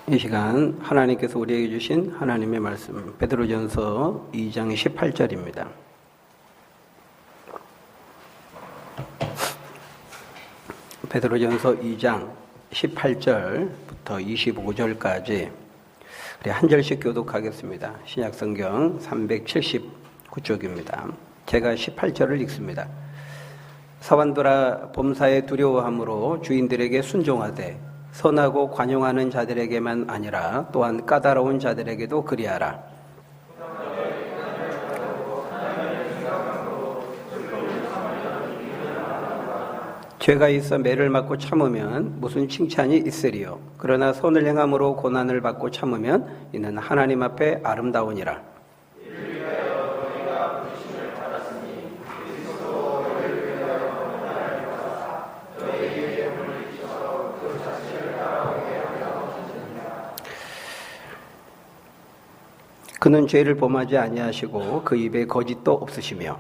이 시간 하나님께서 우리에게 주신 하나님의 말씀 베드로전서 2장 18절입니다. 베드로전서 2장 18절부터 25절까지 우리 한 절씩 교독하겠습니다. 신약성경 379쪽입니다. 제가 18절을 읽습니다. 사완들아 범사에 두려워함으로 주인들에게 순종하되 선하고 관용하는 자들에게만 아니라 또한 까다로운 자들에게도 그리하라. 죄가 있어 매를 맞고 참으면 무슨 칭찬이 있으리요. 그러나 선을 행함으로 고난을 받고 참으면 이는 하나님 앞에 아름다우니라. 그는 죄를 범하지 아니하시고 그 입에 거짓도 없으시며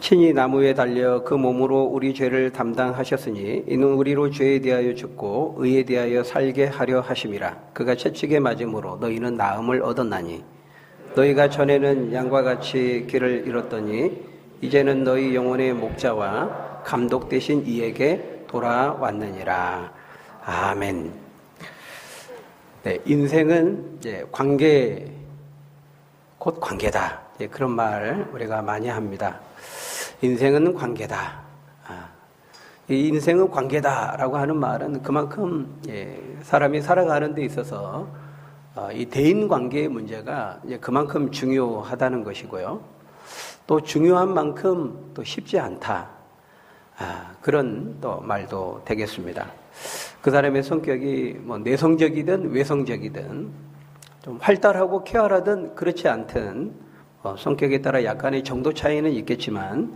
친히 나무에 달려 그 몸으로 우리 죄를 담당하셨으니 이는 우리로 죄에 대하여 죽고 의에 대하여 살게 하려 하심이라. 그가 채찍에 맞음으로 너희는 나음을 얻었나니 너희가 전에는 양과 같이 길을 잃었더니 이제는 너희 영혼의 목자와 감독 되신 이에게 돌아왔느니라. 아멘. 네, 인생은 이제 관계, 곧 관계다. 그런 말 우리가 많이 합니다. 인생은 관계다. 이 인생은 관계다라고 하는 말은 그만큼 사람이 살아가는 데 있어서 이 대인 관계의 문제가 그만큼 중요하다는 것이고요. 또 중요한 만큼 또 쉽지 않다. 그런 또 말도 되겠습니다. 그 사람의 성격이 뭐 내성적이든 외성적이든 좀 활달하고 쾌활하든 그렇지 않든 성격에 따라 약간의 정도 차이는 있겠지만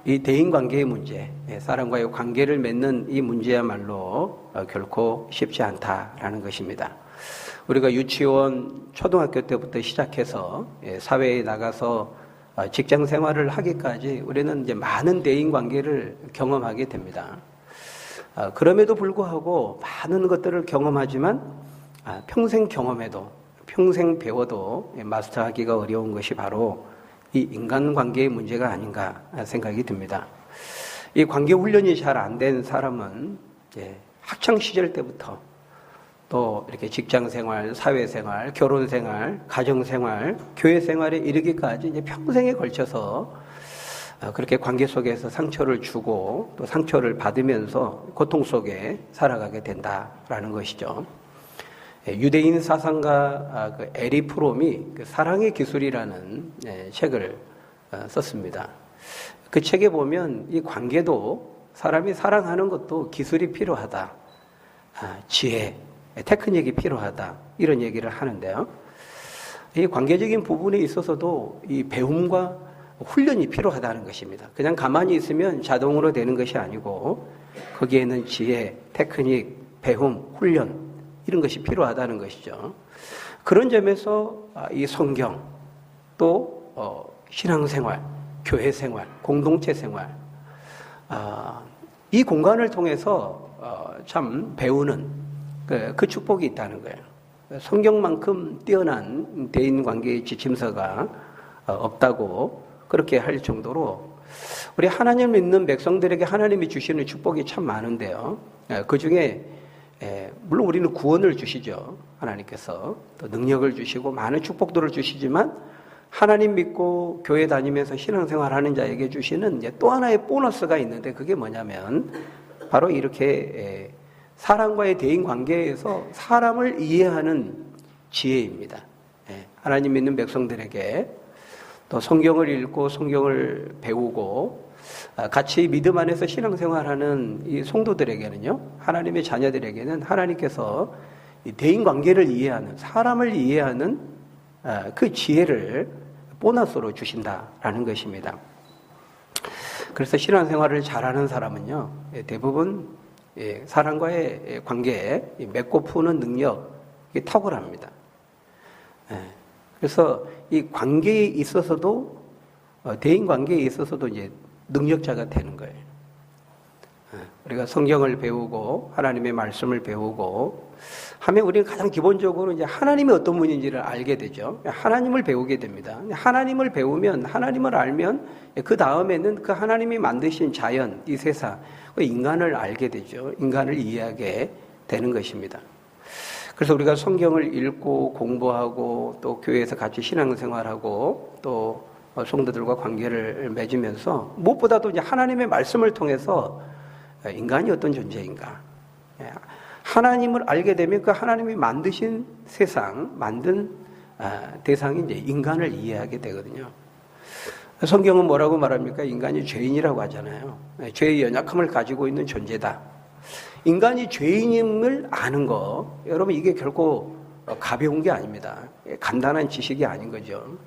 이 대인관계의 문제, 사람과의 관계를 맺는 이 문제야말로 결코 쉽지 않다라는 것입니다. 우리가 유치원, 초등학교 때부터 시작해서 사회에 나가서 직장 생활을 하기까지 우리는 이제 많은 대인 관계를 경험하게 됩니다. 그럼에도 불구하고 많은 것들을 경험하지만 평생 경험해도 평생 배워도 마스터하기가 어려운 것이 바로 이 인간관계의 문제가 아닌가 생각이 듭니다. 이 관계 훈련이 잘 안 된 사람은 학창 시절 때부터 또 이렇게 직장 생활, 사회 생활, 결혼 생활, 가정 생활, 교회 생활에 이르기까지 이제 평생에 걸쳐서 그렇게 관계 속에서 상처를 주고 또 상처를 받으면서 고통 속에 살아가게 된다라는 것이죠. 유대인 사상가 에리 프롬이 사랑의 기술이라는 책을 썼습니다. 그 책에 보면 이 관계도 사람이 사랑하는 것도 기술이 필요하다. 지혜, 테크닉이 필요하다. 이런 얘기를 하는데요. 이 관계적인 부분에 있어서도 이 배움과 훈련이 필요하다는 것입니다. 그냥 가만히 있으면 자동으로 되는 것이 아니고 거기에는 지혜, 테크닉, 배움, 훈련 이런 것이 필요하다는 것이죠. 그런 점에서 이 성경 또 신앙생활, 교회생활, 공동체 생활 이 공간을 통해서 참 배우는 그 축복이 있다는 거예요. 성경만큼 뛰어난 대인관계의 지침서가 없다고 그렇게 할 정도로 우리 하나님을 믿는 백성들에게 하나님이 주시는 축복이 참 많은데요. 그 중에 물론 우리는 구원을 주시죠. 하나님께서 또 능력을 주시고 많은 축복들을 주시지만 하나님 믿고 교회 다니면서 신앙생활하는 자에게 주시는 이제 또 하나의 보너스가 있는데 그게 뭐냐면 바로 이렇게 사람과의 대인 관계에서 사람을 이해하는 지혜입니다. 하나님 믿는 백성들에게 또 성경을 읽고 성경을 배우고 같이 믿음 안에서 신앙생활하는 이 성도들에게는요, 하나님의 자녀들에게는 하나님께서 이 대인 관계를 이해하는, 사람을 이해하는 그 지혜를 보너스로 주신다라는 것입니다. 그래서 신앙생활을 잘하는 사람은요, 대부분 사람과의 관계에 맺고 푸는 능력이 탁월합니다. 그래서 이 관계에 있어서도 대인 관계에 있어서도 이제 능력자가 되는 거예요. 우리가 성경을 배우고 하나님의 말씀을 배우고 하면 우리는 가장 기본적으로 이제 하나님이 어떤 분인지를 알게 되죠. 하나님을 배우게 됩니다. 하나님을 배우면, 하나님을 알면 그 다음에는 그 하나님이 만드신 자연, 이 세상, 그 인간을 알게 되죠. 인간을 이해하게 되는 것입니다. 그래서 우리가 성경을 읽고 공부하고 또 교회에서 같이 신앙생활하고 또 성도들과 관계를 맺으면서 무엇보다도 이제 하나님의 말씀을 통해서 인간이 어떤 존재인가, 하나님을 알게 되면 그 하나님이 만드신 세상, 만든 대상이 이제 인간을 이해하게 되거든요. 성경은 뭐라고 말합니까? 인간이 죄인이라고 하잖아요. 죄의 연약함을 가지고 있는 존재다. 인간이 죄인임을 아는 거, 여러분 이게 결코 가벼운 게 아닙니다. 간단한 지식이 아닌 거죠.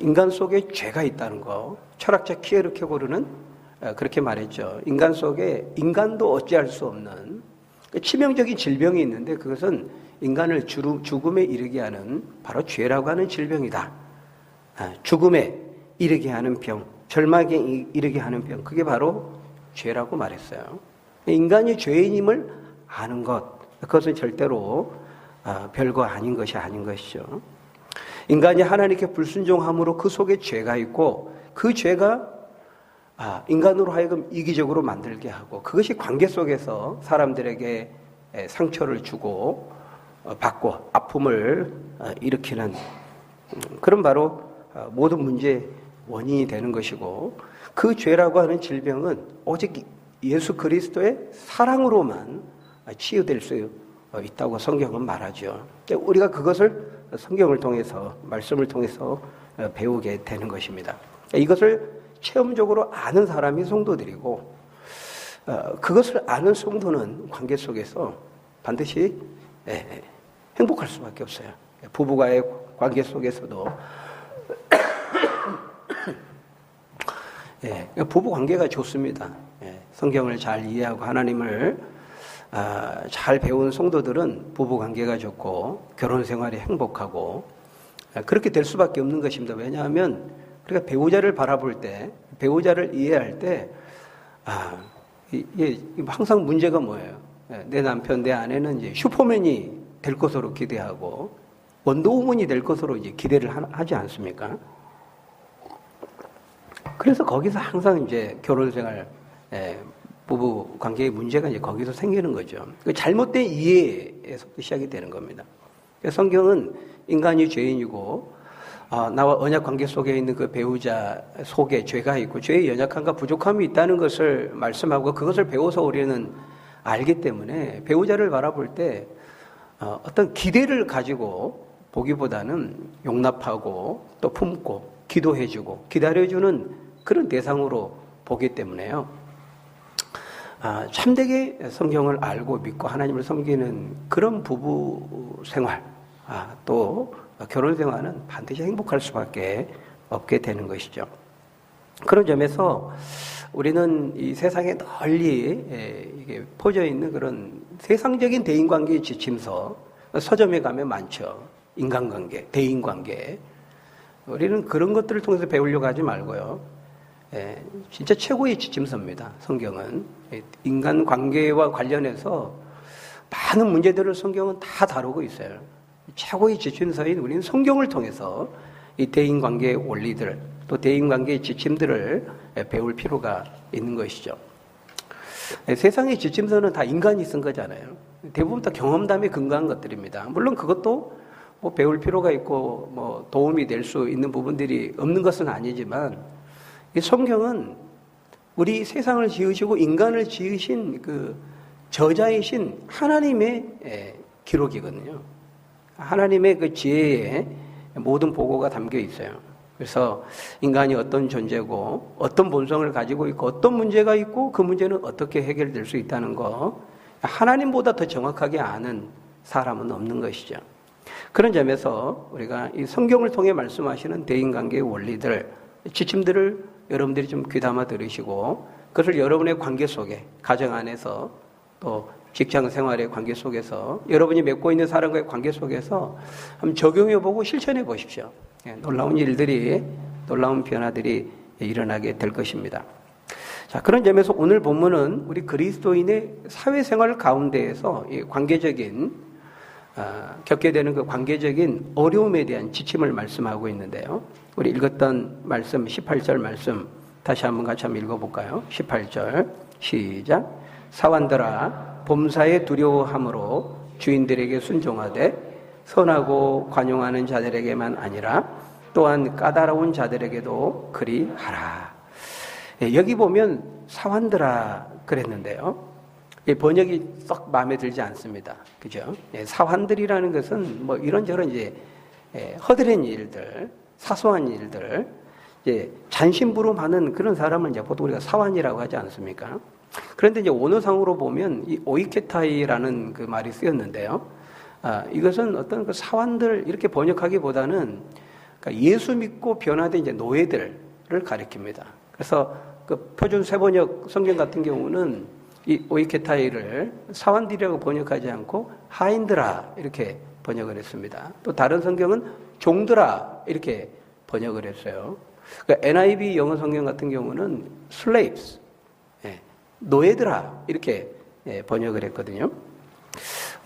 인간 속에 죄가 있다는 거, 철학자 키에르케고르는 그렇게 말했죠. 인간 속에 인간도 어찌할 수 없는 치명적인 질병이 있는데 그것은 인간을 죽음에 이르게 하는 바로 죄라고 하는 질병이다. 죽음에 이르게 하는 병, 절망에 이르게 하는 병, 그게 바로 죄라고 말했어요. 인간이 죄인임을 아는 것, 그것은 절대로 별거 아닌 것이 아닌 것이죠. 인간이 하나님께 불순종함으로 그 속에 죄가 있고 그 죄가 인간으로 하여금 이기적으로 만들게 하고 그것이 관계 속에서 사람들에게 상처를 주고 받고 아픔을 일으키는 그런 바로 모든 문제의 원인이 되는 것이고 그 죄라고 하는 질병은 오직 예수 그리스도의 사랑으로만 치유될 수 있다고 성경은 말하죠. 우리가 그것을 성경을 통해서 말씀을 통해서 배우게 되는 것입니다. 이것을 체험적으로 아는 사람이 성도들이고 그것을 아는 성도는 관계 속에서 반드시 행복할 수밖에 없어요. 부부와의 관계 속에서도 부부 관계가 좋습니다. 성경을 잘 이해하고 하나님을 잘 배운 성도들은 부부 관계가 좋고 결혼 생활이 행복하고 그렇게 될 수밖에 없는 것입니다. 왜냐하면 우리가 배우자를 바라볼 때, 배우자를 이해할 때, 이게 항상 문제가 뭐예요? 내 남편, 내 아내는 이제 슈퍼맨이 될 것으로 기대하고 원더우먼이 될 것으로 이제 기대를 하지 않습니까? 그래서 거기서 항상 이제 결혼 생활, 부부 관계의 문제가 이제 거기서 생기는 거죠. 잘못된 이해에서부터 시작이 되는 겁니다. 성경은 인간이 죄인이고 나와 언약 관계 속에 있는 그 배우자 속에 죄가 있고 죄의 연약함과 부족함이 있다는 것을 말씀하고 그것을 배워서 우리는 알기 때문에 배우자를 바라볼 때 어떤 기대를 가지고 보기보다는 용납하고 또 품고 기도해주고 기다려주는 그런 대상으로 보기 때문에요. 참되게 성경을 알고 믿고 하나님을 섬기는 그런 부부 생활 또 결혼 생활은 반드시 행복할 수밖에 없게 되는 것이죠. 그런 점에서 우리는 이 세상에 널리 이게 퍼져 있는 그런 세상적인 대인관계의 지침서 서점에 가면 많죠. 인간관계, 대인관계. 우리는 그런 것들을 통해서 배우려고 하지 말고요. 진짜 최고의 지침서입니다. 성경은 인간관계와 관련해서 많은 문제들을 성경은 다 다루고 있어요. 최고의 지침서인 우리는 성경을 통해서 이 대인관계의 원리들 또 대인관계의 지침들을 배울 필요가 있는 것이죠. 세상의 지침서는 다 인간이 쓴 거잖아요. 대부분 다 경험담에 근거한 것들입니다. 물론 그것도 뭐 배울 필요가 있고 뭐 도움이 될 수 있는 부분들이 없는 것은 아니지만 이 성경은 우리 세상을 지으시고 인간을 지으신 그 저자이신 하나님의 기록이거든요. 하나님의 그 지혜에 모든 보고가 담겨 있어요. 그래서 인간이 어떤 존재고 어떤 본성을 가지고 있고 어떤 문제가 있고 그 문제는 어떻게 해결될 수 있다는 거 하나님보다 더 정확하게 아는 사람은 없는 것이죠. 그런 점에서 우리가 이 성경을 통해 말씀하시는 대인관계의 원리들, 지침들을 여러분들이 좀 귀담아 들으시고 그것을 여러분의 관계 속에 가정 안에서 또 직장 생활의 관계 속에서 여러분이 맺고 있는 사람과의 관계 속에서 한번 적용해보고 실천해 보십시오. 놀라운 일들이, 놀라운 변화들이 일어나게 될 것입니다. 자, 그런 점에서 오늘 본문은 우리 그리스도인의 사회생활 가운데에서 이 관계적인 겪게 되는 그 관계적인 어려움에 대한 지침을 말씀하고 있는데요. 우리 읽었던 말씀 18절 말씀 다시 한번 같이 한번 읽어볼까요? 18절 시작. 사환들아 범사에 두려워함으로 주인들에게 순종하되 선하고 관용하는 자들에게만 아니라 또한 까다로운 자들에게도 그리하라. 여기 보면 사환들아 그랬는데요. 번역이 썩 마음에 들지 않습니다. 그죠? 사환들이라는 것은 뭐 이런저런 이제 허드렛 일들, 사소한 일들, 이제 잔심부름하는 그런 사람을 이제 보통 우리가 사환이라고 하지 않습니까? 그런데 이제 원어상으로 보면 이 오이케타이라는 그 말이 쓰였는데요. 이것은 어떤 그 사환들 이렇게 번역하기보다는 그러니까 예수 믿고 변화된 이제 노예들을 가리킵니다. 그래서 그 표준 세번역 성경 같은 경우는 이 오이케타이를 사환들이라고 번역하지 않고 하인들아 이렇게 번역을 했습니다. 또 다른 성경은 종들아 이렇게 번역을 했어요. 그러니까 NIV 영어 성경 같은 경우는 slaves, 노예들아 이렇게 번역을 했거든요.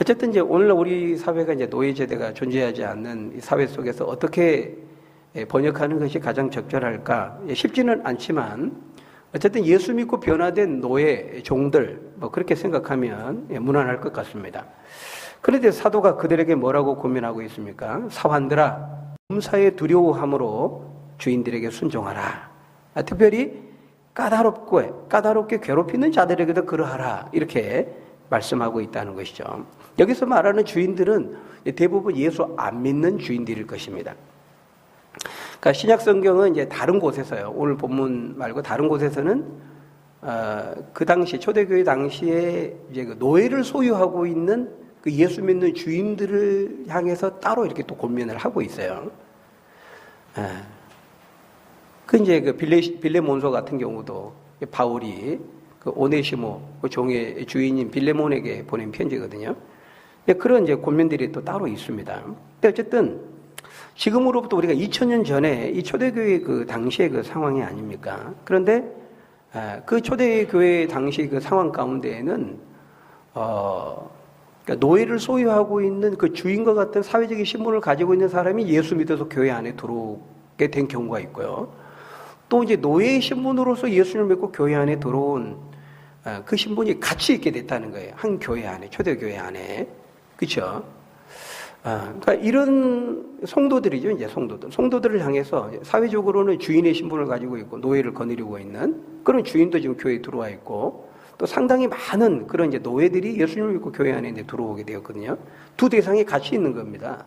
어쨌든 이제 오늘날 우리 사회가 이제 노예 제도가 존재하지 않는 이 사회 속에서 어떻게 번역하는 것이 가장 적절할까? 쉽지는 않지만 어쨌든 예수 믿고 변화된 노예, 종들 뭐 그렇게 생각하면 무난할 것 같습니다. 그런데 사도가 그들에게 뭐라고 고민하고 있습니까? 사환들아 범사에 두려워함으로 주인들에게 순종하라. 특별히 까다롭게 괴롭히는 자들에게도 그러하라. 이렇게 말씀하고 있다는 것이죠. 여기서 말하는 주인들은 대부분 예수 안 믿는 주인들일 것입니다. 그러니까 신약 성경은 이제 다른 곳에서요. 오늘 본문 말고 다른 곳에서는 그 당시 초대교회 당시에 이제 그 노예를 소유하고 있는 그 예수 믿는 주인들을 향해서 따로 이렇게 또 고민을 하고 있어요. 그 이제 그 빌레몬서 같은 경우도 바울이 그 오네시모 그 종의 주인인 빌레몬에게 보낸 편지거든요. 그런 이제 고민들이 또 따로 있습니다. 근데 어쨌든 지금으로부터 우리가 2000년 전에 이 초대교회 그 당시의 그 상황이 아닙니까? 그런데 그 초대교회 당시 그 상황 가운데에는 그러니까 노예를 소유하고 있는 그 주인과 같은 사회적인 신분을 가지고 있는 사람이 예수 믿어서 교회 안에 들어오게 된 경우가 있고요. 또 이제 노예의 신분으로서 예수님을 믿고 교회 안에 들어온 그 신분이 같이 있게 됐다는 거예요. 한 교회 안에, 초대교회 안에. 그렇죠? 그러니까 이런 성도들이죠, 이제 성도들을 향해서 사회적으로는 주인의 신분을 가지고 있고 노예를 거느리고 있는 그런 주인도 지금 교회에 들어와 있고 또 상당히 많은 그런 이제 노예들이 예수님을 믿고 교회 안에 이제 들어오게 되었거든요. 두 대상이 같이 있는 겁니다.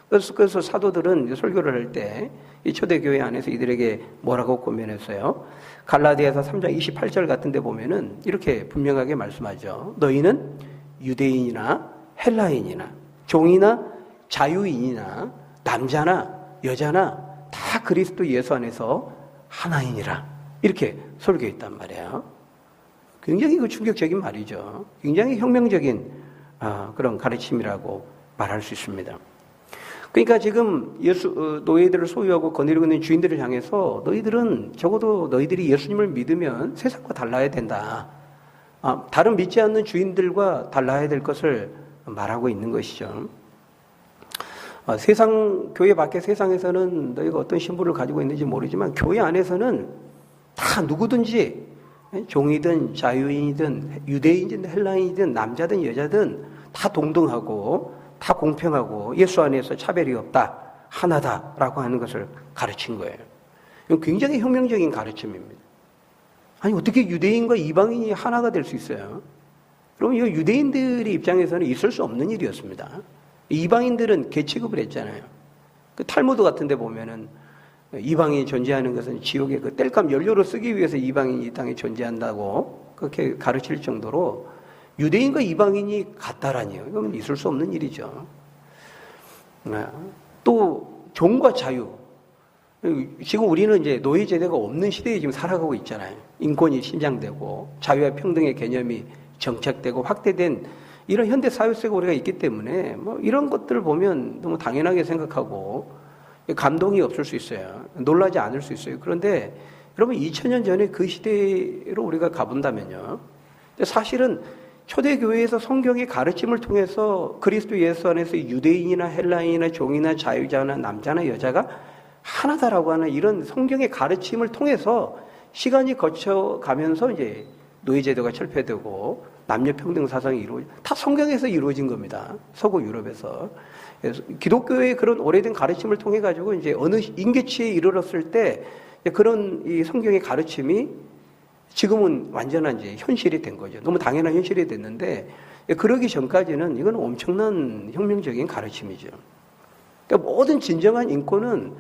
그래서 사도들은 설교를 할 때 이 초대교회 안에서 이들에게 뭐라고 고민했어요? 갈라디아서 3장 28절 같은 데 보면은 이렇게 분명하게 말씀하죠. 너희는 유대인이나 헬라인이나 종이나 자유인이나 남자나 여자나 다 그리스도 예수 안에서 하나이니라. 이렇게 설교했단 말이에요. 굉장히 그 충격적인 말이죠. 굉장히 혁명적인 그런 가르침이라고 말할 수 있습니다. 그러니까 지금 노예들을 소유하고 거느리고 있는 주인들을 향해서 너희들은 적어도 너희들이 예수님을 믿으면 세상과 달라야 된다. 다른 믿지 않는 주인들과 달라야 될 것을 말하고 있는 것이죠. 교회 밖의 세상에서는 너희가 어떤 신분을 가지고 있는지 모르지만 교회 안에서는 다 누구든지 종이든 자유인이든 유대인이든 헬라인이든 남자든 여자든 다 동등하고 다 공평하고 예수 안에서 차별이 없다, 하나다라고 하는 것을 가르친 거예요. 이건 굉장히 혁명적인 가르침입니다. 아니 어떻게 유대인과 이방인이 하나가 될 수 있어요? 그럼 이 유대인들의 입장에서는 있을 수 없는 일이었습니다. 이방인들은 계취급을 했잖아요. 그 탈무드 같은 데 보면은 이방인이 존재하는 것은 지옥의 그 땔감 연료로 쓰기 위해서 이방인이 이 땅에 존재한다고 그렇게 가르칠 정도로 유대인과 이방인이 같다라니요. 이건 있을 수 없는 일이죠. 또 종과 자유. 지금 우리는 이제 노예 제도가 없는 시대에 지금 살아가고 있잖아요. 인권이 신장되고 자유와 평등의 개념이 정착되고 확대된 이런 현대 사회 속에 우리가 있기 때문에 뭐 이런 것들을 보면 너무 당연하게 생각하고 감동이 없을 수 있어요. 놀라지 않을 수 있어요. 그런데 여러분 2000년 전에 그 시대로 우리가 가본다면요. 사실은 초대교회에서 성경의 가르침을 통해서 그리스도 예수 안에서 유대인이나 헬라인이나 종이나 자유자나 남자나 여자가 하나다라고 하는 이런 성경의 가르침을 통해서 시간이 거쳐가면서 이제 노예제도가 철폐되고 남녀평등 사상이 다 성경에서 이루어진 겁니다. 서구 유럽에서. 그래서 기독교의 그런 오래된 가르침을 통해 가지고 이제 어느 임계치에 이르렀을 때 그런 이 성경의 가르침이 지금은 완전한 이제 현실이 된 거죠. 너무 당연한 현실이 됐는데 그러기 전까지는 이건 엄청난 혁명적인 가르침이죠. 그러니까 모든 진정한 인권은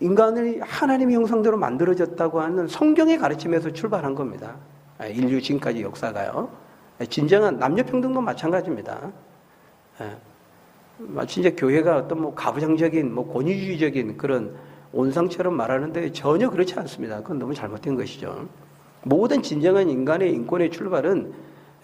인간을 하나님의 형상대로 만들어졌다고 하는 성경의 가르침에서 출발한 겁니다. 인류 지금까지 역사가요. 진정한 남녀평등도 마찬가지입니다. 마치 이제 교회가 어떤 뭐 가부장적인 뭐 권위주의적인 그런 온상처럼 말하는데 전혀 그렇지 않습니다. 그건 너무 잘못된 것이죠. 모든 진정한 인간의 인권의 출발은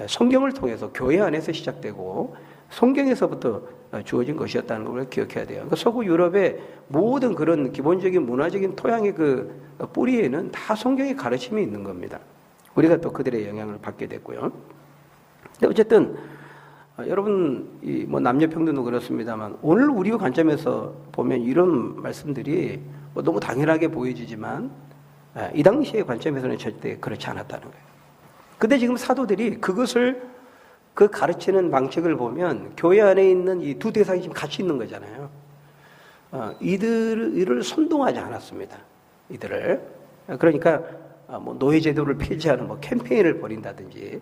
성경을 통해서 교회 안에서 시작되고 성경에서부터 주어진 것이었다는 걸 기억해야 돼요. 그러니까 서구 유럽의 모든 그런 기본적인 문화적인 토양의 그 뿌리에는 다 성경의 가르침이 있는 겁니다. 우리가 또 그들의 영향을 받게 됐고요. 근데 어쨌든 여러분 뭐 남녀평등도 그렇습니다만 오늘 우리 관점에서 보면 이런 말씀들이 뭐 너무 당연하게 보여지지만 이 당시의 관점에서는 절대 그렇지 않았다는 거예요. 근데 지금 사도들이 그것을 그 가르치는 방식을 보면 교회 안에 있는 이 두 대상이 지금 같이 있는 거잖아요. 이들을 선동하지 않았습니다. 이들을. 그러니까 뭐 노예제도를 폐지하는 뭐 캠페인을 벌인다든지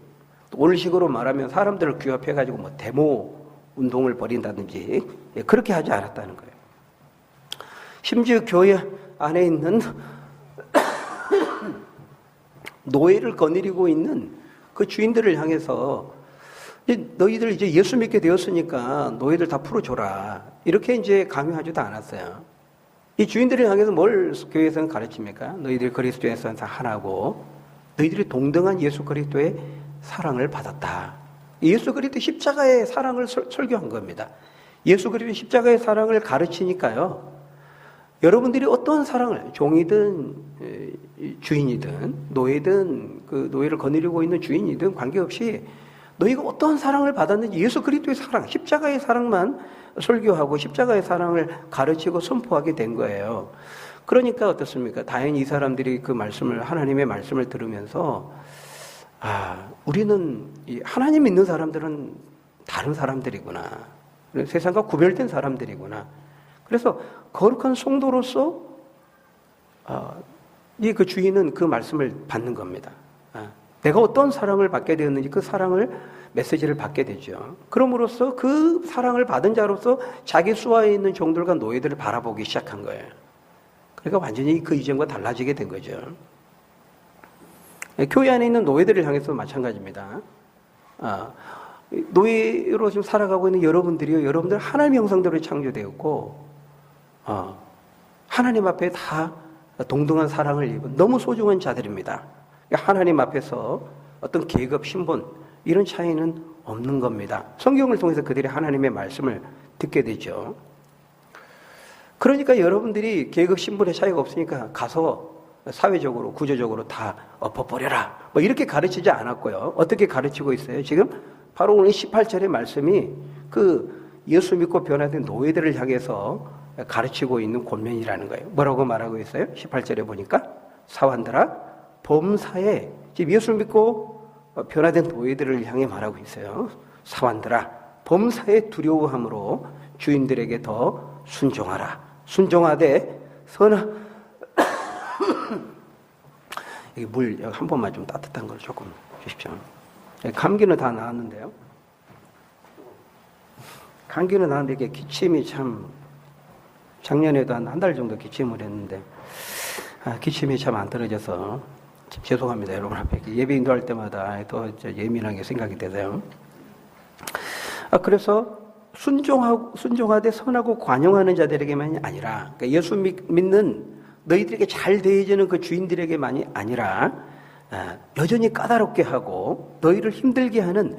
오늘식으로 말하면 사람들을 규합해가지고 뭐 데모 운동을 벌인다든지 그렇게 하지 않았다는 거예요. 심지어 교회 안에 있는 노예를 거느리고 있는 그 주인들을 향해서 너희들 이제 예수 믿게 되었으니까 노예들 다 풀어줘라. 이렇게 이제 강요하지도 않았어요. 이 주인들을 향해서 뭘 교회에서는 가르칩니까? 너희들 그리스도에서 하나고 너희들이 동등한 예수 그리스도의 사랑을 받았다. 예수 그리스도 십자가의 사랑을 설교한 겁니다. 예수 그리스도 십자가의 사랑을 가르치니까요. 여러분들이 어떠한 사랑을 종이든 주인이든 노예든 그 노예를 거느리고 있는 주인이든 관계없이 너희가 어떠한 사랑을 받았는지 예수 그리스도의 사랑, 십자가의 사랑만 설교하고 십자가의 사랑을 가르치고 선포하게 된 거예요. 그러니까 어떻습니까? 다행히 이 사람들이 그 말씀을 하나님의 말씀을 들으면서 우리는 하나님 믿는 사람들은 다른 사람들이구나. 세상과 구별된 사람들이구나. 그래서 거룩한 성도로서 이 그 주인은 그 말씀을 받는 겁니다. 내가 어떤 사랑을 받게 되었는지 그 사랑을 메시지를 받게 되죠. 그럼으로써 그 사랑을 받은 자로서 자기 수하에 있는 종들과 노예들을 바라보기 시작한 거예요. 그러니까 완전히 그 이전과 달라지게 된 거죠. 교회 안에 있는 노예들을 향해서 마찬가지입니다. 노예로 지금 살아가고 있는 여러분들이요, 여러분들 하나님의 형상대로 창조되었고 하나님 앞에 다 동등한 사랑을 입은 너무 소중한 자들입니다. 하나님 앞에서 어떤 계급, 신분 이런 차이는 없는 겁니다. 성경을 통해서 그들이 하나님의 말씀을 듣게 되죠. 그러니까 여러분들이 계급, 신분의 차이가 없으니까 가서 사회적으로, 구조적으로 다 엎어버려라. 뭐 이렇게 가르치지 않았고요. 어떻게 가르치고 있어요? 지금 바로 오늘 18절의 말씀이 그 예수 믿고 변화된 노예들을 향해서 가르치고 있는 권면이라는 거예요. 뭐라고 말하고 있어요? 18절에 보니까 사환들아 범사에 지금 예수 믿고 변화된 노예들을 향해 말하고 있어요. 사환들아 범사에 두려워함으로 주인들에게 더 순종하라. 순종하되 여기 물 한 번만 좀 따뜻한 걸 조금 주십시오. 감기는 다 나았는데요. 감기는 나았는데 이게 기침이 참 작년에도 한 달 정도 기침을 했는데 기침이 참 안 떨어져서 참 죄송합니다. 여러분 앞에 예배 인도할 때마다 더 예민하게 생각이 되세요. 그래서 순종하되 선하고 관용하는 자들에게만이 아니라 그러니까 예수 믿는 너희들에게 잘 대해주는 그 주인들에게만이 아니라 여전히 까다롭게 하고 너희를 힘들게 하는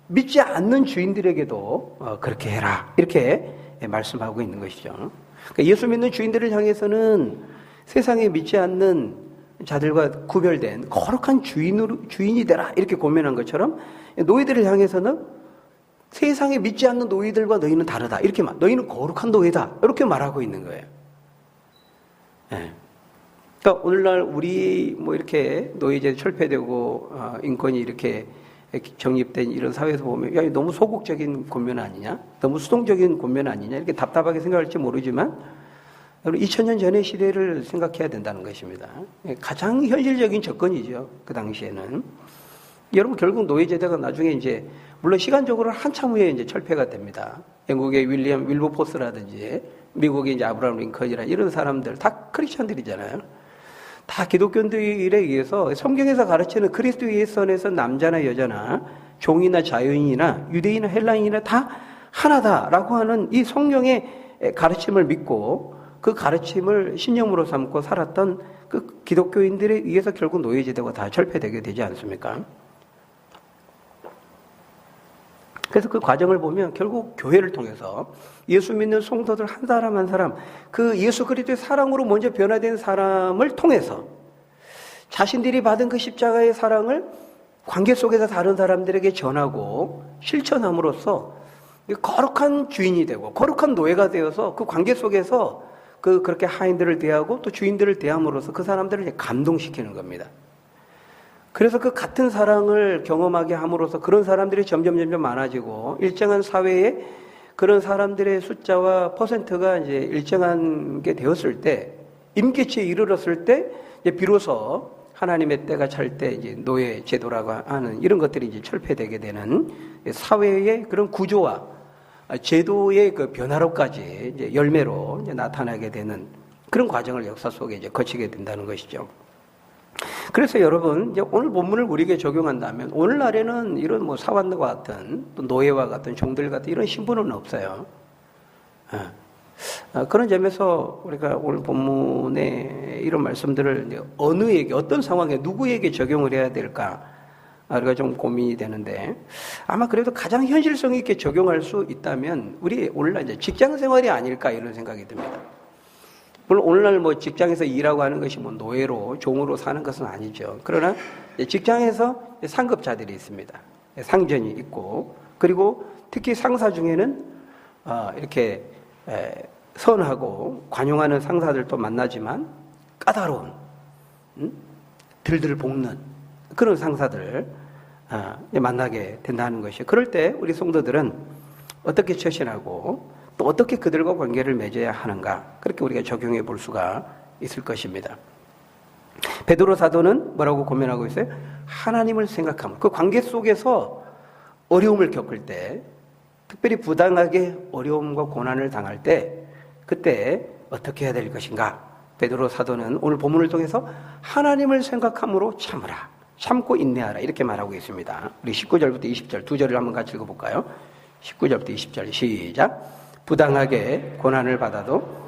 믿지 않는 주인들에게도 그렇게 해라. 이렇게 말씀하고 있는 것이죠. 그러니까 예수 믿는 주인들을 향해서는 세상에 믿지 않는 자들과 구별된 거룩한 주인이 되라. 이렇게 고면한 것처럼 노예들을 향해서는 세상에 믿지 않는 노예들과 너희는 다르다. 이렇게 너희는 거룩한 노예다. 이렇게 말하고 있는 거예요. 그러니까 오늘날 우리 이렇게 노예제 철폐되고 인권이 이렇게 정립된 이런 사회에서 보면 야, 너무 소극적인 권면 아니냐? 너무 수동적인 권면 아니냐? 이렇게 답답하게 생각할지 모르지만 여러분 2000년 전의 시대를 생각해야 된다는 것입니다. 가장 현실적인 접근이죠. 그 당시에는. 여러분 결국 노예제도가 나중에 이제 물론 시간적으로 한참 후에 이제 철폐가 됩니다. 영국의 윌리엄 윌버포스라든지 미국의 이제 아브라함 링컨이라 이런 사람들 다 크리스천들이잖아요. 다 기독교인들에 의해서 성경에서 가르치는 그리스도의 선에서 남자나 여자나 종이나 자유인이나 유대인이나 헬라인이나 다 하나다라고 하는 이 성경의 가르침을 믿고 그 가르침을 신념으로 삼고 살았던 그 기독교인들에 의해서 결국 노예제도가 다 철폐되게 되지 않습니까? 그래서 그 과정을 보면 결국 교회를 통해서 예수 믿는 성도들 한 사람 한 사람 그 예수 그리스도의 사랑으로 먼저 변화된 사람을 통해서 자신들이 받은 그 십자가의 사랑을 관계 속에서 다른 사람들에게 전하고 실천함으로써 거룩한 주인이 되고 거룩한 노예가 되어서 그 관계 속에서 그렇게 하인들을 대하고 또 주인들을 대함으로써 그 사람들을 감동시키는 겁니다. 그래서 그 같은 사랑을 경험하게 함으로써 그런 사람들이 점점 많아지고 일정한 사회에 그런 사람들의 숫자와 퍼센트가 이제 일정한 게 되었을 때 임계치에 이르렀을 때 이제 비로소 하나님의 때가 찰 때 이제 노예 제도라고 하는 이런 것들이 이제 철폐되게 되는 사회의 그런 구조와 제도의 그 변화로까지 이제 열매로 이제 나타나게 되는 그런 과정을 역사 속에 이제 거치게 된다는 것이죠. 그래서 여러분, 이제 오늘 본문을 우리에게 적용한다면, 오늘날에는 이런 사관과 같은, 또 노예와 같은, 종들 같은 이런 신분은 없어요. 그런 점에서 우리가 오늘 본문의 이런 말씀들을 어느에게, 어떤 상황에, 누구에게 적용을 해야 될까? 우리가 좀 고민이 되는데, 아마 그래도 가장 현실성 있게 적용할 수 있다면, 우리 오늘날 이제 직장 생활이 아닐까 이런 생각이 듭니다. 물론 오늘날 직장에서 일하고 하는 것이 노예로 종으로 사는 것은 아니죠. 그러나 직장에서 상급자들이 있습니다. 상전이 있고 그리고 특히 상사 중에는 이렇게 선하고 관용하는 상사들도 만나지만 까다로운 들들 볶는 그런 상사들 만나게 된다는 것이죠. 그럴 때 우리 성도들은 어떻게 처신하고 또 어떻게 그들과 관계를 맺어야 하는가 그렇게 우리가 적용해 볼 수가 있을 것입니다. 베드로 사도는 뭐라고 고면하고 있어요? 하나님을 생각하면 그 관계 속에서 어려움을 겪을 때 특별히 부당하게 어려움과 고난을 당할 때 그때 어떻게 해야 될 것인가 베드로 사도는 오늘 본문을 통해서 하나님을 생각함으로 참으라 참고 인내하라 이렇게 말하고 있습니다. 우리 19절부터 20절 두 절을 한번 같이 읽어볼까요? 19절부터 20절 시작. 부당하게 고난을 받아도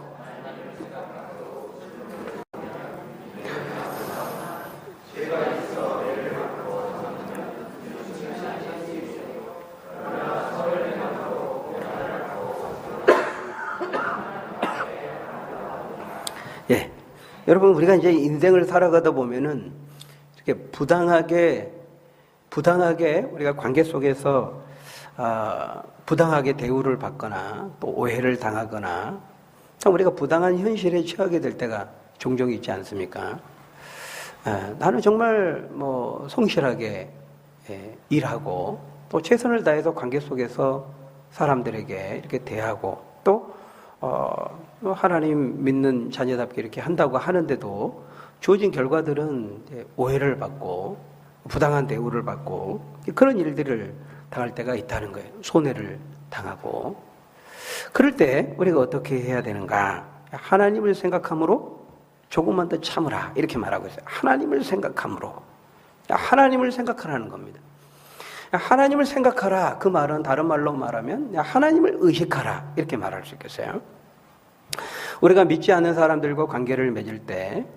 예, 여러분 우리가 이제 인생을 살아가다 보면은 이렇게 부당하게 우리가 관계 속에서 부당하게 대우를 받거나 또 오해를 당하거나 우리가 부당한 현실에 처하게 될 때가 종종 있지 않습니까? 나는 정말 성실하게 일하고 또 최선을 다해서 관계 속에서 사람들에게 이렇게 대하고 또 하나님 믿는 자녀답게 이렇게 한다고 하는데도 주어진 결과들은 오해를 받고 부당한 대우를 받고 그런 일들을 당할 때가 있다는 거예요. 손해를 당하고. 그럴 때 우리가 어떻게 해야 되는가? 하나님을 생각함으로 조금만 더 참으라. 이렇게 말하고 있어요. 하나님을 생각함으로. 하나님을 생각하라는 겁니다. 하나님을 생각하라. 그 말은 다른 말로 말하면 하나님을 의식하라. 이렇게 말할 수 있겠어요. 우리가 믿지 않는 사람들과 관계를 맺을 때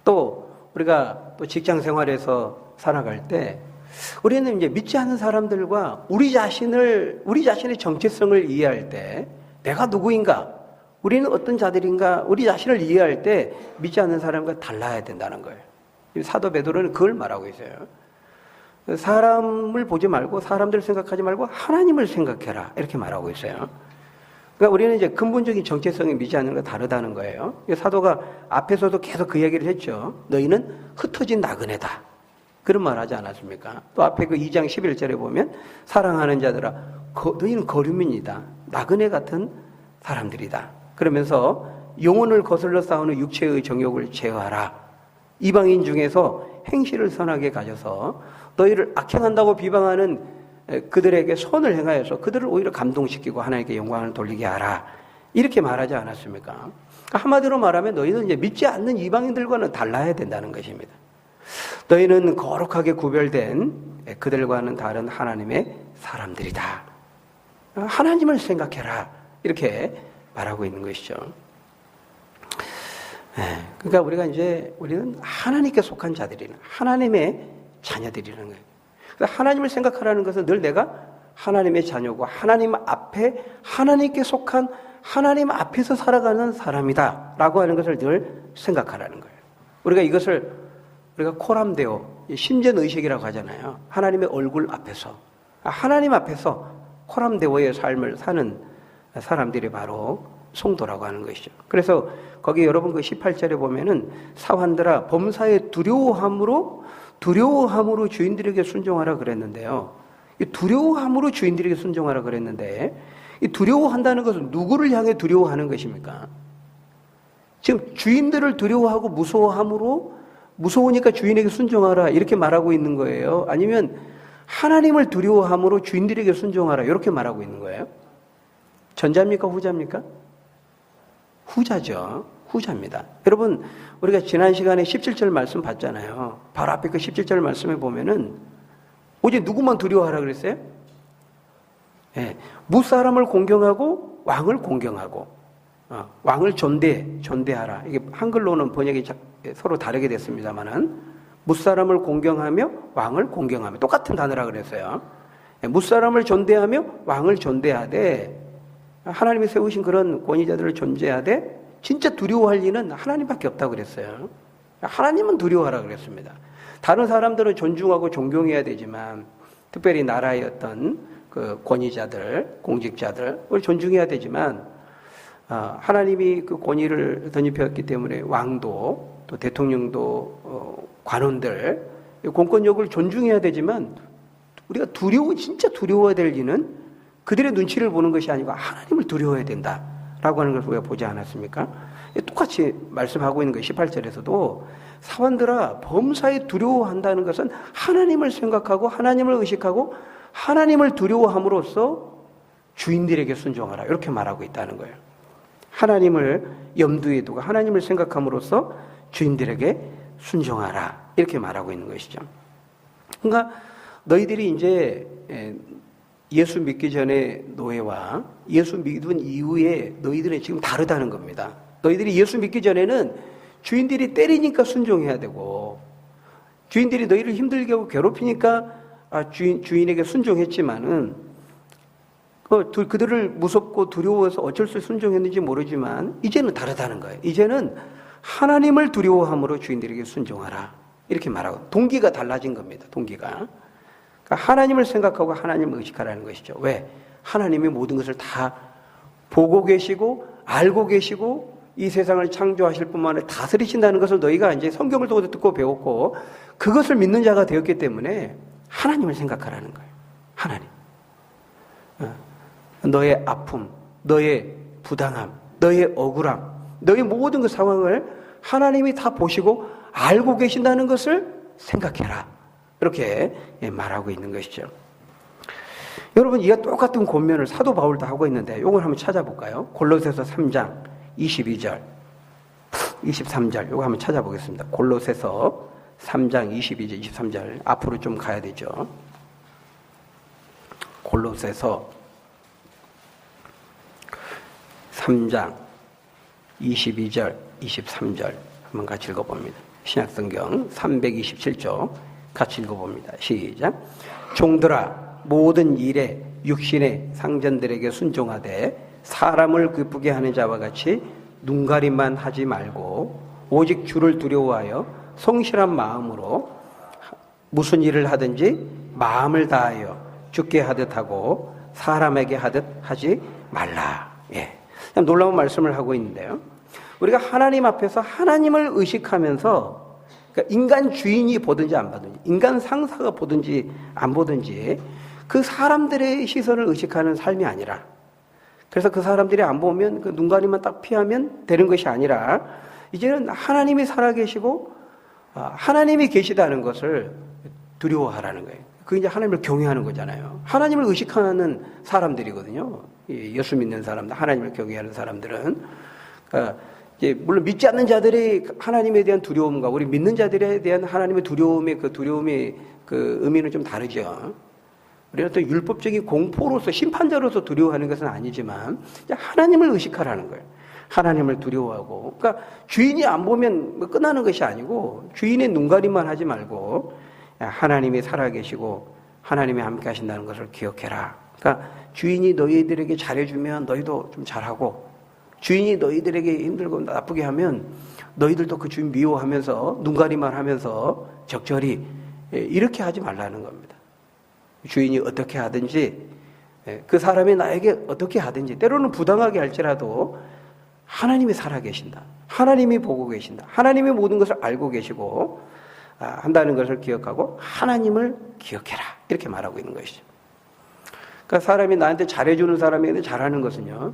또 우리가 또 직장 생활에서 살아갈 때 우리는 이제 믿지 않는 사람들과 우리 자신의 정체성을 이해할 때 내가 누구인가, 우리는 어떤 자들인가, 우리 자신을 이해할 때 믿지 않는 사람과 달라야 된다는 거예요. 사도 베드로는 그걸 말하고 있어요. 사람을 보지 말고 사람들을 생각하지 말고 하나님을 생각해라, 이렇게 말하고 있어요. 그러니까 우리는 이제 근본적인 정체성이 믿지 않는 거 다르다는 거예요. 사도가 앞에서도 계속 그 얘기를 했죠. 너희는 흩어진 나그네다, 그런 말 하지 않았습니까? 또 앞에 그 2장 11절에 보면 사랑하는 자들아 너희는 거류민이다, 나그네 같은 사람들이다, 그러면서 영혼을 거슬러 싸우는 육체의 정욕을 제어하라. 이방인 중에서 행실을 선하게 가져서 너희를 악행한다고 비방하는 그들에게 선을 행하여서 그들을 오히려 감동시키고 하나님께 영광을 돌리게 하라, 이렇게 말하지 않았습니까? 그러니까 한마디로 말하면 너희는 이제 믿지 않는 이방인들과는 달라야 된다는 것입니다. 너희는 거룩하게 구별된 그들과는 다른 하나님의 사람들이다. 하나님을 생각해라, 이렇게 말하고 있는 것이죠. 그러니까 우리는 하나님께 속한 자들이는 하나님의 자녀들이라는 거예요. 그래서 하나님을 생각하라는 것은 늘 내가 하나님의 자녀고 하나님 앞에 하나님께 속한 하나님 앞에서 살아가는 사람이다 라고 하는 것을 늘 생각하라는 거예요. 우리가 코람데오, 심전의식이라고 하잖아요. 하나님의 얼굴 앞에서, 하나님 앞에서 코람데오의 삶을 사는 사람들이 바로 성도라고 하는 것이죠. 그래서 거기 여러분 그 18절에 보면은 사환들아 범사에 두려워함으로 주인들에게 순종하라 그랬는데요. 이 두려워함으로 주인들에게 순종하라 그랬는데, 이 두려워한다는 것은 누구를 향해 두려워하는 것입니까? 지금 주인들을 두려워하고 무서우니까 주인에게 순종하라, 이렇게 말하고 있는 거예요? 아니면 하나님을 두려워함으로 주인들에게 순종하라, 이렇게 말하고 있는 거예요? 전자입니까, 후자입니까? 후자죠. 후자입니다. 여러분, 우리가 지난 시간에 17절 말씀 봤잖아요. 바로 앞에 그 17절 말씀에 보면은 오직 누구만 두려워하라 그랬어요? 무사람을 공경하고 왕을 공경하고 왕을 존대하라. 이게 한글로는 번역이 서로 다르게 됐습니다만은 무사람을 공경하며 왕을 공경하며, 똑같은 단어라 그랬어요. 무사람을 존대하며 왕을 존대하되, 하나님이 세우신 그런 권위자들을 존재하되 진짜 두려워할 리는 하나님밖에 없다고 그랬어요. 하나님은 두려워하라 그랬습니다. 다른 사람들은 존중하고 존경해야 되지만, 특별히 나라의 어떤 그 권위자들, 공직자들을 존중해야 되지만, 하나님이 그 권위를 덧입혔기 때문에 왕도, 또 대통령도, 관원들, 공권력을 존중해야 되지만, 우리가 진짜 두려워야 될 리는 그들의 눈치를 보는 것이 아니고 하나님을 두려워해야 된다라고 하는 것을 우리가 보지 않았습니까? 똑같이 말씀하고 있는 거예요. 18절에서도 사환들아 범사에 두려워한다는 것은 하나님을 생각하고 하나님을 의식하고 하나님을 두려워함으로써 주인들에게 순종하라, 이렇게 말하고 있다는 거예요. 하나님을 염두에 두고 하나님을 생각함으로써 주인들에게 순종하라, 이렇게 말하고 있는 것이죠. 그러니까 너희들이 이제 예수 믿기 전에 노예와 예수 믿은 이후에 너희들은 지금 다르다는 겁니다. 너희들이 예수 믿기 전에는 주인들이 때리니까 순종해야 되고, 주인들이 너희를 힘들게 하고 괴롭히니까 주인에게 순종했지만은, 그들을 무섭고 두려워서 어쩔 수 없이 순종했는지 모르지만 이제는 다르다는 거예요. 이제는 하나님을 두려워함으로 주인들에게 순종하라, 이렇게 말하고 동기가 달라진 겁니다. 동기가. 하나님을 생각하고 하나님을 의식하라는 것이죠. 왜? 하나님이 모든 것을 다 보고 계시고 알고 계시고 이 세상을 창조하실 뿐만 아니라 다스리신다는 것을 너희가 이제 성경을 통해서 듣고 배웠고 그것을 믿는 자가 되었기 때문에 하나님을 생각하라는 거예요. 하나님. 너의 아픔, 너의 부당함, 너의 억울함, 너의 모든 그 상황을 하나님이 다 보시고 알고 계신다는 것을 생각해라, 이렇게 말하고 있는 것이죠. 여러분, 이와 똑같은 권면을 사도 바울도 하고 있는데 이걸 한번 찾아볼까요? 골로새서 3장 22절, 23절 이거 한번 찾아보겠습니다. 골로새서 3장 22절, 23절 앞으로 좀 가야 되죠. 골로새서 3장 22절, 23절 한번 같이 읽어봅니다. 신약성경 327조 같이 읽어봅니다. 시작. 종들아 모든 일에 육신의 상전들에게 순종하되 사람을 기쁘게 하는 자와 같이 눈가림만 하지 말고 오직 주를 두려워하여 성실한 마음으로 무슨 일을 하든지 마음을 다하여 주께 하듯 하고 사람에게 하듯 하지 말라. 예. 놀라운 말씀을 하고 있는데요. 우리가 하나님 앞에서 하나님을 의식하면서 그러니까 인간 주인이 보든지 안 보든지 인간 상사가 보든지 안 보든지 그 사람들의 시선을 의식하는 삶이 아니라 그래서 그 사람들이 안 보면 그 눈가림만 딱 피하면 되는 것이 아니라 이제는 하나님이 살아계시고 하나님이 계시다는 것을 두려워하라는 거예요. 그게 이제 하나님을 경외하는 거잖아요. 하나님을 의식하는 사람들이거든요. 예수 믿는 사람들, 하나님을 경외하는 사람들은 이제 물론 믿지 않는 자들의 하나님에 대한 두려움과 우리 믿는 자들에 대한 하나님의 두려움의 그 의미는 좀 다르죠. 우리는 또 율법적인 공포로서 심판자로서 두려워하는 것은 아니지만 하나님을 의식하라는 거예요. 하나님을 두려워하고, 그러니까 주인이 안 보면 끝나는 것이 아니고 주인의 눈가림만 하지 말고 하나님이 살아계시고 하나님이 함께 하신다는 것을 기억해라. 그러니까 주인이 너희들에게 잘해주면 너희도 좀 잘하고, 주인이 너희들에게 힘들고 나쁘게 하면 너희들도 그 주인 미워하면서 눈가림만 하면서 적절히 이렇게 하지 말라는 겁니다. 주인이 어떻게 하든지 그 사람이 나에게 어떻게 하든지 때로는 부당하게 할지라도 하나님이 살아계신다. 하나님이 보고 계신다. 하나님이 모든 것을 알고 계시고 한다는 것을 기억하고 하나님을 기억해라. 이렇게 말하고 있는 것이죠. 그러니까 사람이 나한테 잘해주는 사람에게 잘하는 것은요.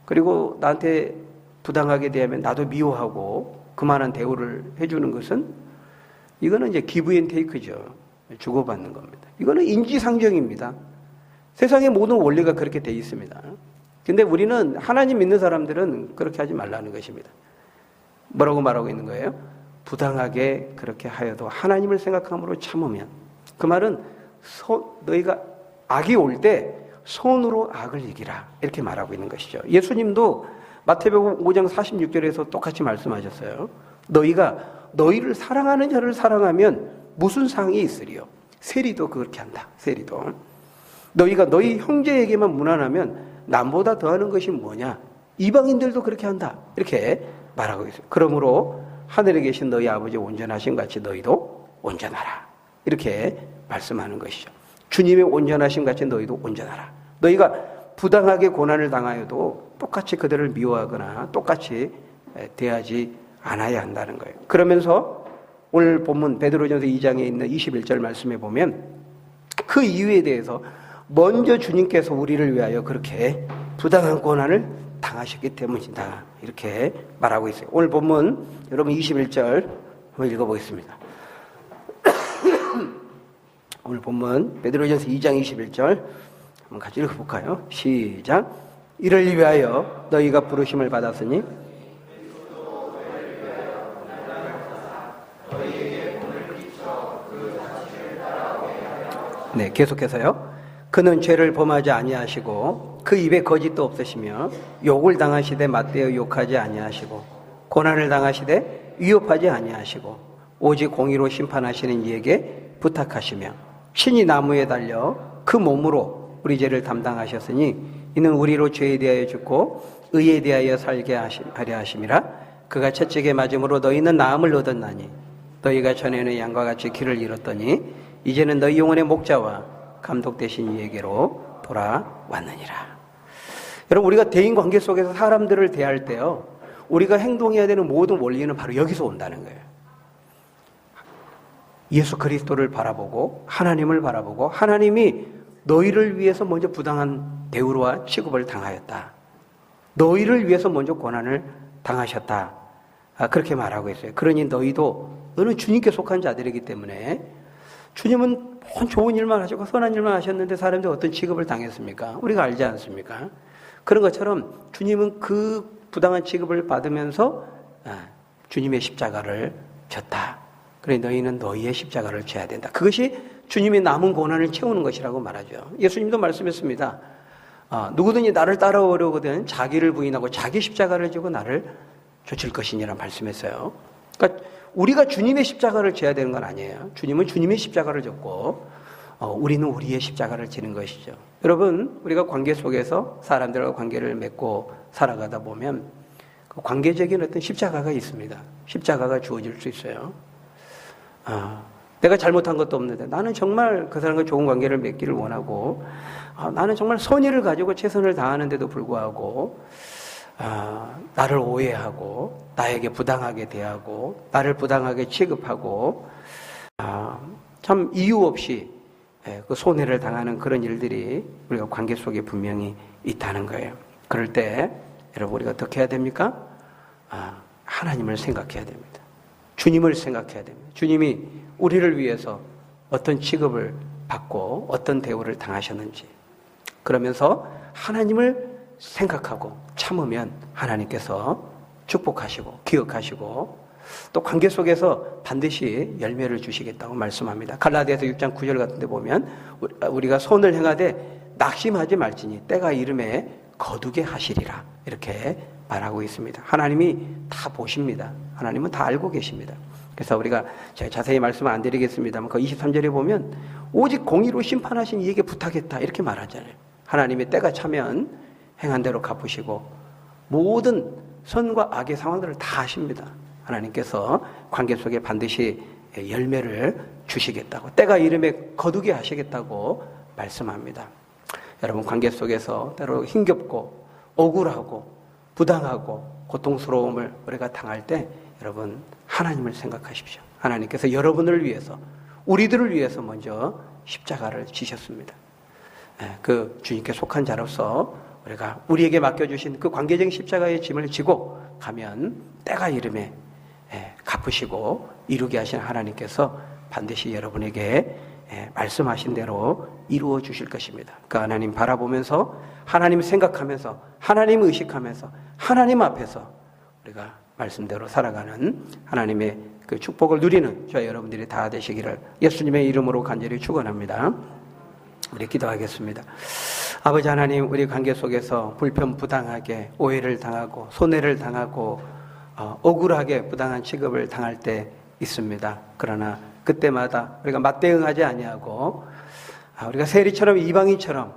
그리고 나한테 부당하게 대하면 나도 미워하고 그만한 대우를 해주는 것은 이거는 이제 기브 앤 테이크죠. 주고받는 겁니다. 이거는 인지상정입니다. 세상의 모든 원리가 그렇게 돼 있습니다. 근데 우리는 하나님 믿는 사람들은 그렇게 하지 말라는 것입니다. 뭐라고 말하고 있는 거예요? 부당하게 그렇게 하여도 하나님을 생각함으로 참으면, 그 말은 너희가 악이 올 때 손으로 악을 이기라, 이렇게 말하고 있는 것이죠. 예수님도 마태복음 5장 46절에서 똑같이 말씀하셨어요. 너희가 너희를 사랑하는 자를 사랑하면 무슨 상이 있으리요? 세리도 그렇게 한다. 세리도. 너희가 너희 형제에게만 무난하면 남보다 더하는 것이 뭐냐? 이방인들도 그렇게 한다. 이렇게 말하고 있어요. 그러므로 하늘에 계신 너희 아버지 온전하신 같이 너희도 온전하라. 이렇게 말씀하는 것이죠. 주님의 온전하심 같이 너희도 온전하라. 너희가 부당하게 고난을 당하여도 똑같이 그들을 미워하거나 똑같이 대하지 않아야 한다는 거예요. 그러면서 오늘 본문 베드로전서 2장에 있는 21절 말씀에 보면 그 이유에 대해서 먼저 주님께서 우리를 위하여 그렇게 부당한 고난을 당하셨기 때문이다. 이렇게 말하고 있어요. 오늘 본문 여러분 21절 한번 읽어보겠습니다. 오늘 본문 베드로전서 2장 21절 한번 같이 읽어볼까요? 시작. 이를 위하여 너희가 부르심을 받았으니 네, 계속해서요. 그는 죄를 범하지 아니하시고 그 입에 거짓도 없으시며 욕을 당하시되 맞대어 욕하지 아니하시고 고난을 당하시되 위협하지 아니하시고 오직 공의로 심판하시는 이에게 부탁하시며 친히 나무에 달려 그 몸으로 우리 죄를 담당하셨으니 이는 우리로 죄에 대하여 죽고 의에 대하여 살게 하려 하심이라. 그가 채찍에 맞음으로 너희는 나음을 얻었나니 너희가 전에는 양과 같이 길을 잃었더니 이제는 너희 영혼의 목자와 감독 되신 이에게로 돌아왔느니라. 여러분, 우리가 대인관계 속에서 사람들을 대할 때요, 우리가 행동해야 되는 모든 원리는 바로 여기서 온다는 거예요. 예수 그리스도를 바라보고 하나님을 바라보고 하나님이 너희를 위해서 먼저 부당한 대우와 취급을 당하였다. 너희를 위해서 먼저 고난을 당하셨다. 그렇게 말하고 있어요. 그러니 너는 주님께 속한 자들이기 때문에 주님은 좋은 일만 하시고 선한 일만 하셨는데 사람들이 어떤 취급을 당했습니까? 우리가 알지 않습니까? 그런 것처럼 주님은 그 부당한 취급을 받으면서 주님의 십자가를 졌다. 그래 너희는 너희의 십자가를 져야 된다. 그것이 주님의 남은 고난을 채우는 것이라고 말하죠. 예수님도 말씀했습니다. 누구든지 나를 따라오려거든 자기를 부인하고 자기 십자가를 지고 나를 좇을 것이니라 말씀했어요. 그러니까 우리가 주님의 십자가를 져야 되는 건 아니에요. 주님은 주님의 십자가를 졌고 우리는 우리의 십자가를 지는 것이죠. 여러분, 우리가 관계 속에서 사람들과 관계를 맺고 살아가다 보면 그 관계적인 어떤 십자가가 있습니다. 십자가가 주어질 수 있어요. 내가 잘못한 것도 없는데 나는 정말 그 사람과 좋은 관계를 맺기를 원하고 나는 정말 선의를 가지고 최선을 다하는데도 불구하고 나를 오해하고 나에게 부당하게 대하고 나를 부당하게 취급하고 참 이유 없이 그 손해를 당하는 그런 일들이 우리가 관계 속에 분명히 있다는 거예요. 그럴 때 여러분 우리가 어떻게 해야 됩니까? 하나님을 생각해야 됩니다. 주님을 생각해야 됩니다. 주님이 우리를 위해서 어떤 취급을 받고 어떤 대우를 당하셨는지 그러면서 하나님을 생각하고 참으면 하나님께서 축복하시고 기억하시고 또 관계 속에서 반드시 열매를 주시겠다고 말씀합니다. 갈라디아서 6장 9절 같은 데 보면 우리가 선을 행하되 낙심하지 말지니 때가 이름에 거두게 하시리라 이렇게 말하고 있습니다. 하나님이 다 보십니다. 하나님은 다 알고 계십니다. 그래서 우리가 제가 자세히 말씀 안 드리겠습니다만 그 23절에 보면 오직 공의로 심판하신 이에게 부탁했다 이렇게 말하잖아요. 하나님의 때가 차면 행한 대로 갚으시고 모든 선과 악의 상황들을 다 아십니다. 하나님께서 관계 속에 반드시 열매를 주시겠다고 때가 이름에 거두게 하시겠다고 말씀합니다. 여러분 관계 속에서 때로 힘겹고 억울하고 부당하고 고통스러움을 우리가 당할 때 여러분 하나님을 생각하십시오. 하나님께서 여러분을 위해서 우리들을 위해서 먼저 십자가를 지셨습니다. 그 주님께 속한 자로서 우리가 우리에게 맡겨주신 그 관계적인 십자가의 짐을 지고 가면 때가 이름에 갚으시고 이루게 하신 하나님께서 반드시 여러분에게 말씀하신 대로 이루어 주실 것입니다. 그 하나님 바라보면서 하나님 생각하면서 하나님 의식하면서 하나님 앞에서 우리가 말씀대로 살아가는 하나님의 그 축복을 누리는 저희 여러분들이 다 되시기를 예수님의 이름으로 간절히 축원합니다. 우리 기도하겠습니다. 아버지 하나님, 우리 관계 속에서 불편부당하게 오해를 당하고 손해를 당하고 억울하게 부당한 취급을 당할 때 있습니다. 그러나 그때마다 우리가 맞대응하지 아니하고 우리가 세리처럼 이방인처럼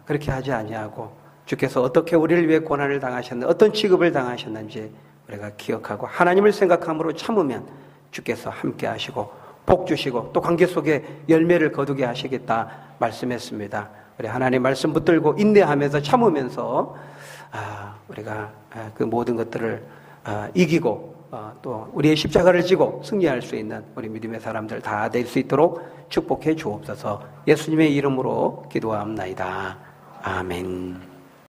그렇게 하지 아니하고 주께서 어떻게 우리를 위해 고난을 당하셨는지 어떤 취급을 당하셨는지 우리가 기억하고 하나님을 생각함으로 참으면 주께서 함께 하시고 복 주시고 또 관계 속에 열매를 거두게 하시겠다 말씀했습니다. 우리 하나님 말씀 붙들고 인내하면서 참으면서 우리가 그 모든 것들을 이기고 또 우리의 십자가를 지고 승리할 수 있는 우리 믿음의 사람들 다 될 수 있도록 축복해 주옵소서. 예수님의 이름으로 기도하옵나이다. 아멘.